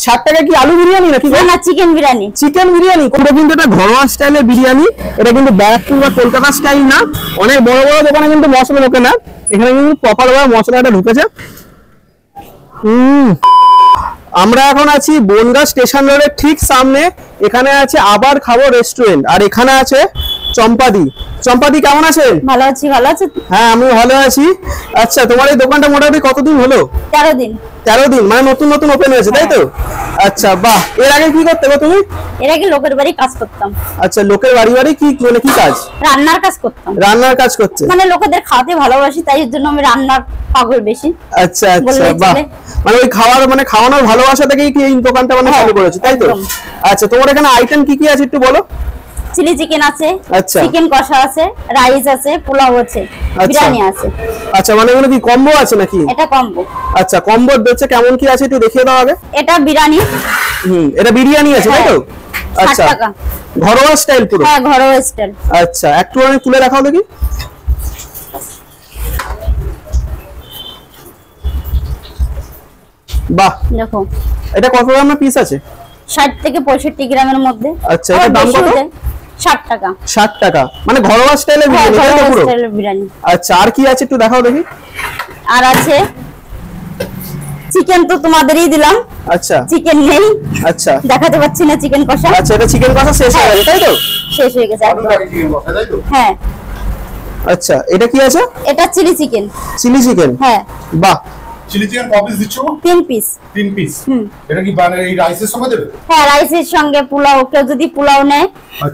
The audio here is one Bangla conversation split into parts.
60 টাকা কি আলু বিরিয়ানি নাকি? না চিকেন বিরিয়ানি। চিকেন বিরিয়ানি কোনটা কিন্তু এটা ঘরোয়া স্টাইলের বিরিয়ানি, এটা কিন্তু ব্যারাকপুর বা কলকাতা স্টাইল না। অনেক বড় বড় দোকানে কিন্তু মশলা ঢোকে না, এখানে কিন্তু প্রপার ভাবে মশলাটা ঢুকেছে। আমরা এখন আছি বনগাঁ স্টেশন রোডের ঠিক সামনে, এখানে আছে আবার খাবো রেস্টুরেন্ট, আর এখানে আছে চম্পাদি। চম্পাদি কেমন আছেন? ভালো আছি। ভালো আছেন? হ্যাঁ আমি ভালো আছি। আচ্ছা তোমার এই দোকানটা মোটামুটি কতদিন হলো? 13 দিন। 13 দিন মানে নতুন নতুন ওপেন হয়েছে তাই তো? আচ্ছা বাহ। এর আগে কি করতে গো তুমি? এর আগে লোকের বাড়ি কাজ করতাম। আচ্ছা লোকের বাড়ি বাড়ি কি মানে কি কাজ? রান্নার কাজ করতাম। রান্নার কাজ করতে মানে লোকেদের খাওয়াতে ভালোবাসি, তাই জন্য আমি রান্নার পাগল বেশি। আচ্ছা আচ্ছা বাহ। মানে ওই খাওয়ার মানে খাওয়ানোর ভালোবাসা থেকেই কি এই দোকানটা মানে চালু করেছো তাই তো? আচ্ছা তোমার এখানে আইটেম কি কি আছে একটু বলো। চিলি চিকেন আছে, আচ্ছা চিকেন কষা আছে, রাইস আছে, পোলাও আছে, বিরিয়ানি আছে। আচ্ছা মানে এগুলো কি কম্বো আছে নাকি? এটা কম্বো। আচ্ছা কম্বো হচ্ছে কেমন কি আছে একটু দেখিয়ে দাও আগে। এটা বিরিয়ানি। এটা বিরিয়ানি আছে তাই তো? 60 টাকা। ঘরোয়া স্টাইল পুরো? হ্যাঁ ঘরোয়া স্টাইল। আচ্ছা একটু আমি তুলে দেখাও দেখি। বাহ দেখো এটা কত গ্রামের পিস আছে? 60 থেকে 65 গ্রামের মধ্যে। আচ্ছা এর দাম কত? 60 টাকা। 60 টাকা মানে ঘরোয়া স্টাইলের বিরিয়ানি তাই তো পুরো? স্টাইলের বিরিয়ানি। আচ্ছা আর কি আছে একটু দেখাও দেখি। আর আছে চিকেন, তো তোমাদেরই দিলাম। আচ্ছা চিকেন নেই। আচ্ছা দেখাতে পাচ্ছি না চিকেন কষা। আচ্ছা এটা চিকেন কষা শেষ হয়ে গেছে তাই তো? শেষ হয়ে গেছে একদম। হ্যাঁ। আচ্ছা এটা কি আছে? এটা চিলি চিকেন। Chilli chicken? হ্যাঁ। বাহ। চিলি চিকেন কত পিস দিচ্ছো? 3 পিস। 3 পিস। এটা কি মানে এই রাইসের সঙ্গে দেবে? হ্যাঁ রাইসের সঙ্গে পোলাও, কেউ যদি পোলাও নেয়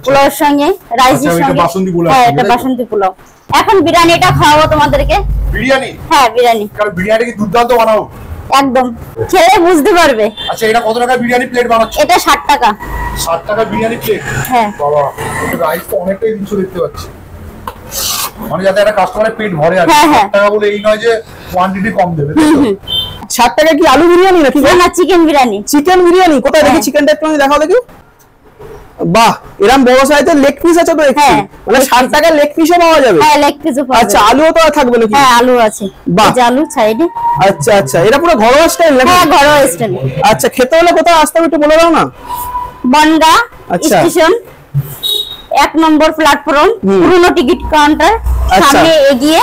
পোলাওর সঙ্গে রাইসের সঙ্গে। এটা বাসন্তী পোলাও। হ্যাঁ এটা বাসন্তী পোলাও। এখন বিরিয়ানিটা খাওয়াবো তোমাদেরকে। বিরিয়ানি? হ্যাঁ বিরিয়ানি। কারণ বিরিয়ানি কি দুর্দান্ত বানাও? একদম খেলে বুঝতে পারবে। আচ্ছা এটা কত টাকা বিরিয়ানি প্লেট বানাচ্ছো? এটা 60 টাকা। 60 টাকা বিরিয়ানি প্লেট? হ্যাঁ বাবা রাইস তো অনেকটাই দিচ্ছ দেখতে পাচ্ছি, মানে যাতে একটা কাস্টমারের পেট ভরে আর 60 টাকা বলে এই নয় যে কোয়ান্টিটি কম দেবে। 60 টাকা কি আলু বিরিয়ানি নাকি? না চিকেন বিরিয়ানি। চিকেন বিরিয়ানি কোথায় দেখি চিকেনটা একটু দেখাও দেখি। বাহ এরকম বড় সাইজের লেগ পিস আছে তো দেখছি, মানে 60 টাকার লেগ পিসও পাওয়া যাবে? হ্যাঁ লেগ পিসও পাওয়া যাবে। আচ্ছা আলুও তো থাকবে নাকি? হ্যাঁ আলু আছে। এই যে আলু সাইডে। আচ্ছা আচ্ছা এটা পুরো ঘরোয়া স্টাইল নাকি? হ্যাঁ ঘরোয়া স্টাইল। আচ্ছা খেতে হলে কোথায় আসতে হবে একটু বলে দাও না। বনগাঁ স্টেশন 1 নম্বর প্ল্যাটফর্ম, পুরনো টিকিট কাউন্টার সামনে এগিয়ে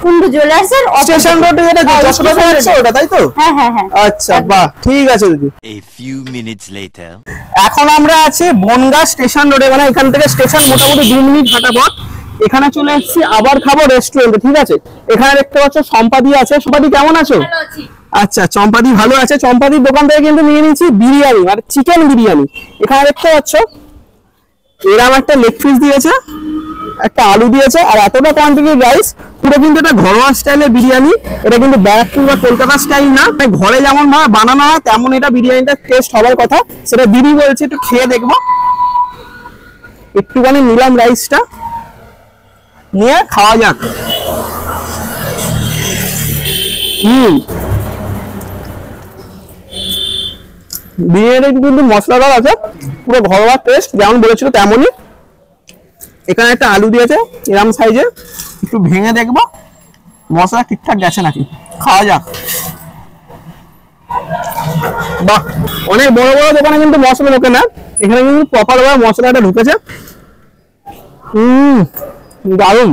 কুন্ডু জুয়েলার্সের স্টেশন রোডে যেটা যশোদা আছে ওটা তাই তো? হ্যাঁ হ্যাঁ হ্যাঁ। আচ্ছা বাহ ঠিক আছে দিদি। A few minutes later এখন আমরা আছি বনগাঁ স্টেশন রোডে, মানে এখান থেকে স্টেশন মোটামুটি 2 মিনিট হাঁটা পথ। এখানে চলে এসেছি আবার খাবো রেস্টুরেন্টে, ঠিক আছে? এখানে দেখতে পাচ্ছ চম্পাদি আছে। চম্পাদি কেমন আছো? ভালো আছি। আচ্ছা চম্পাদি ভালো আছে। চম্পাদির দোকান থেকে কিন্তু নিয়ে নিয়েছি বিরিয়ানি, মানে চিকেন বিরিয়ানি। এখানে দেখতে পাচ্ছ এরকম একটা লেগ পিস দিয়েছে, একটা আলু দিয়েছে, আর এতটা কোয়ান্টিটির রাইস। পুরো কিন্তু এটা ঘরোয়া স্টাইলের বিরিয়ানি, এটা কিন্তু ব্যারাকপুর বা কলকাতা স্টাইল না। ঘরে যেমন বানানো হয় তেমন এটা বিরিয়ানিটা টেস্ট হওয়ার কথা, সেটা দিদি বলছে। একটু খেয়ে দেখবো। একটুখানি নিলাম রাইসটা, নিয়ে খাওয়া যাক। বিরিয়ানি কিন্তু মশলাদার আছে, পুরো ঘরোয়া টেস্ট যেমন বলেছিল তেমনই। এখানে একটা আলু দিয়েছে এরকম সাইজে, একটু ভেঙে দেখবো মশলা ঠিকঠাক গেছে নাকি। খাওয়া যাক। বাহ অনেক বড় বড় দোকানে কিন্তু মশলা ঢোকে না, এখানে কিন্তু প্রপার ভাবে মশলাটা ঢুকেছে। দারুন।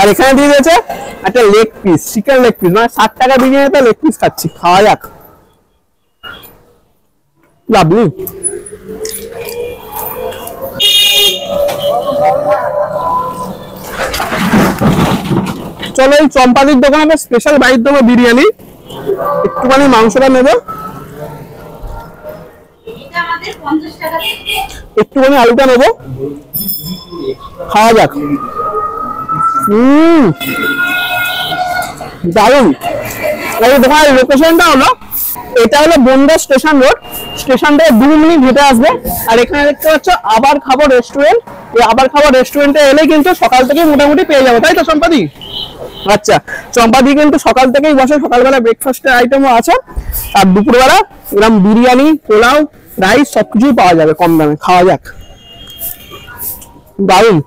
আর এখানে দিয়ে দিয়েছে একটা leg piece, chicken leg piece, মানে 60 টাকা বিরিয়ানিতে লেগ পিস খাচ্ছি। খাওয়া যাক। লাভলি। চলো এই চম্পাদির দোকানে স্পেশাল বাইট দেবো বিরিয়ানি। একটুখানি মাংসটা নেবো, একটুখানি আলুটা নেবো, খাওয়া যাক। দারুন। এই দোকানের লোকেশনটা হলো, এটা হলো বনগাঁ স্টেশন রোড। স্টেশন থেকে 2 মিনিট হেঁটে আসবে। আর এখানে দেখতে পাচ্ছ আবার খাবো রেস্টুরেন্ট। এই আবার খাবো রেস্টুরেন্টে এলে কিন্তু সকাল থেকে মোটামুটি পেয়ে যাবো, তাই তো চম্পাদি? আচ্ছা চম্পাদি কিন্তু সকাল থেকেই বসে, সকালবেলা ব্রেকফাস্টের আইটেমও আছে, আর দুপুরবেলা এরকম বিরিয়ানি, পোলাও, রাইস সবকিছুই পাওয়া যাবে কম দামে। খাওয়া যাক। দারুন।